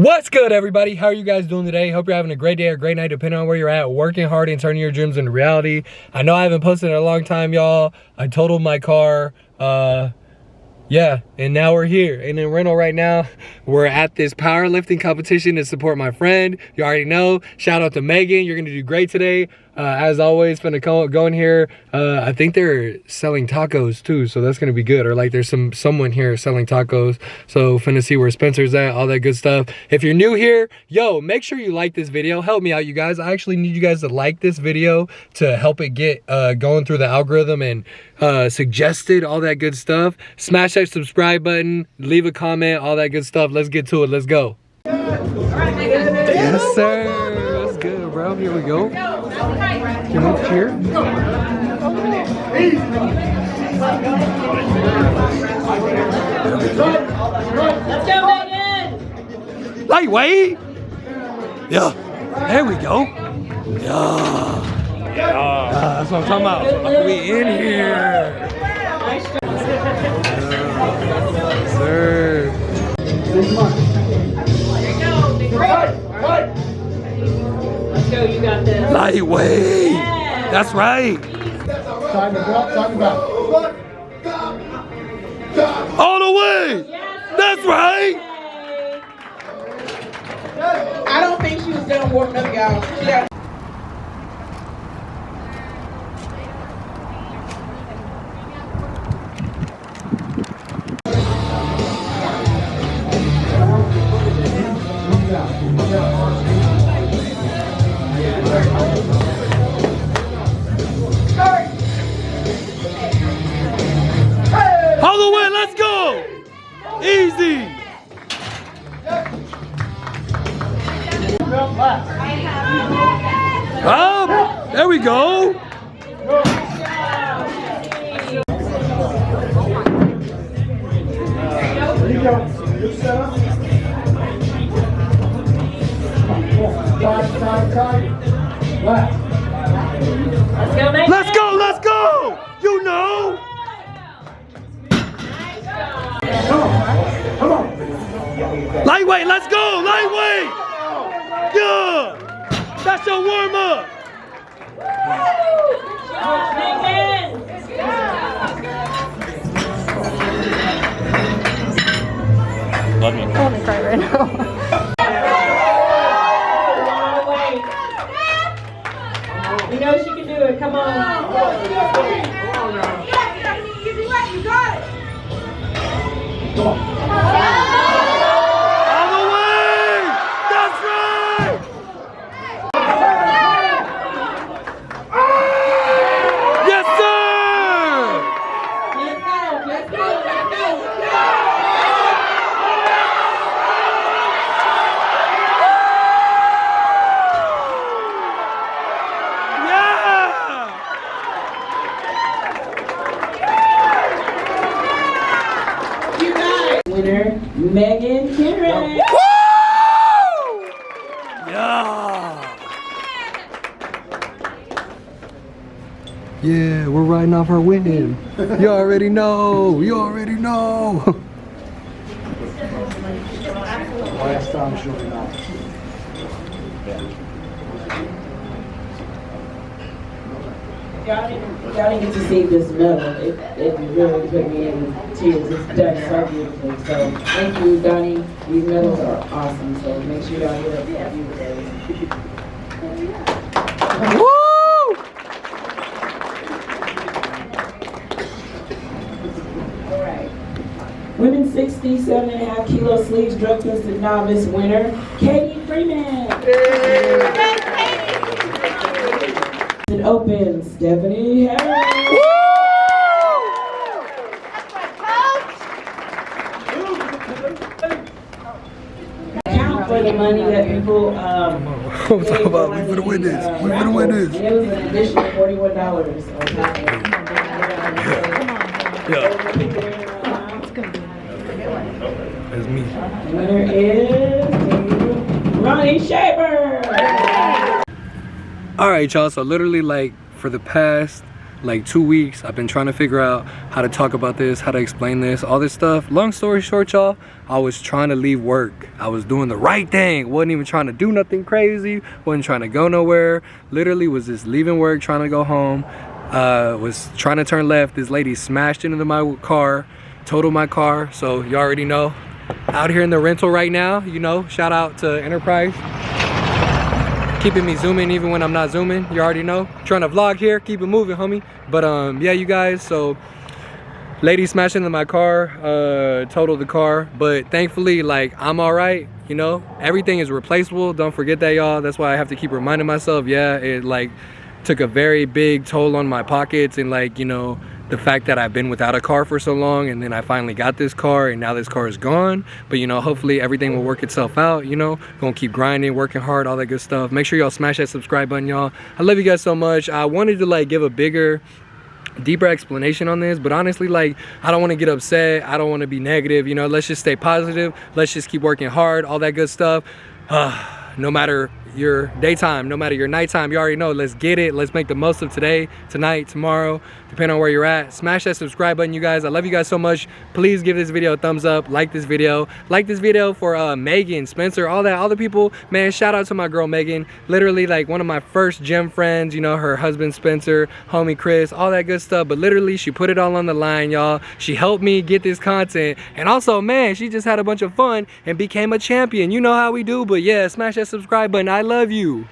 What's good, everybody? How are you guys doing today? Hope you're having a great day or great night, depending on where you're at, working hard and turning your dreams into reality. I know I haven't posted in a long time, y'all. I totaled my car. Yeah, and now we're here and in rental right now. We're at this powerlifting competition to support my friend. You already know. Shout out to Megan. You're gonna do great today. As always, finna go in here. I think they're selling tacos too, so that's gonna be good. Or like there's someone here selling tacos. So finna see where Spencer's at, all that good stuff. If you're new here, yo, make sure you like this video. Help me out, you guys. I actually need you guys to like this video to help it get going through the algorithm and suggested, all that good stuff. Smash that subscribe button, leave a comment, all that good stuff. Let's get to it. Let's go. Yes, sir. That's good, bro. Here we go. Can we cheer? Let's go, Megan! Lightweight. Yeah. There we go. Yeah. That's what I'm talking about. We in here. Sir. Let's go, you got this. Lightweight. Yeah. That's right. Time to go. All the way. Yes, That's right. I don't think she was done warming up, y'all. She got All the way. Let's go. Easy. Up. There we go. Let's go, Megan! Let's go. Let's go. You know. Lightweight. Let's go. Lightweight. Yeah. That's your warm up. Megan! Love me. I want to cry right now. You know she can do it. Come on. All the way. That's right. Yes, sir. Let's go. Let's go. Let's go. you got it. Winner, Megan Karen. Woo! Yeah. Yeah, we're riding off our win. You already know. You already know. Last time she'll be out. Y'all didn't get to see this medal. It really put me in tears. It's done so beautifully. So thank you, Donnie. These medals are awesome. So make sure y'all hear it for you today. Woo! All right. Women's 67.5 kilo sleeves drug tested novice winner, Katie Freeman. It opens, Stephanie Harris. Count for the money that people I'm talking about we finna win this. We finna win this. It was an additional $41 on top of it. Yeah. That's me. The winner is Ronnie Shaver. All right, y'all. So literally, like for the past like 2 weeks. I've been trying to figure out how to talk about this, how to explain this, all this stuff. Long story short, y'all, I was trying to leave work. I was doing the right thing. Wasn't even trying to do nothing crazy. Wasn't trying to go nowhere. Literally was just leaving work, trying to go home. Was trying to turn left. This lady smashed into my car, totaled my car. So you already know. Out here in the rental right now, you know, shout out to Enterprise. Keeping me zooming even when I'm not zooming, you already know. Trying to vlog here, keep it moving, homie. But yeah, you guys, so lady smashed into my car, totaled the car, but thankfully, like, I'm all right, you know. Everything is replaceable, don't forget that, y'all. That's why I have to keep reminding myself, yeah, it like took a very big toll on my pockets, and like, you know, the fact that I've been without a car for so long, and then I finally got this car, and now this car is gone. But you know, hopefully everything will work itself out, you know. Gonna keep grinding, working hard, all that good stuff. Make sure y'all smash that subscribe button, y'all. I love you guys so much. I wanted to like give a deeper explanation on this, but honestly, like, I don't want to get upset, I don't want to be negative, you know. Let's just stay positive, let's just keep working hard, all that good stuff. No matter your daytime, no matter your nighttime, you already know, let's get it. Let's make the most of today, tonight, tomorrow, depending on where you're at. Smash that subscribe button, you guys. I love you guys so much. Please give this video a thumbs up, like this video for Megan, Spencer, all the people. Man, shout out to my girl Megan, literally like one of my first gym friends, you know, her husband Spencer, homie Chris, all that good stuff. But literally she put it all on the line, y'all. She helped me get this content, and also, man, she just had a bunch of fun and became a champion. You know how we do. But yeah, smash that subscribe button. I love you.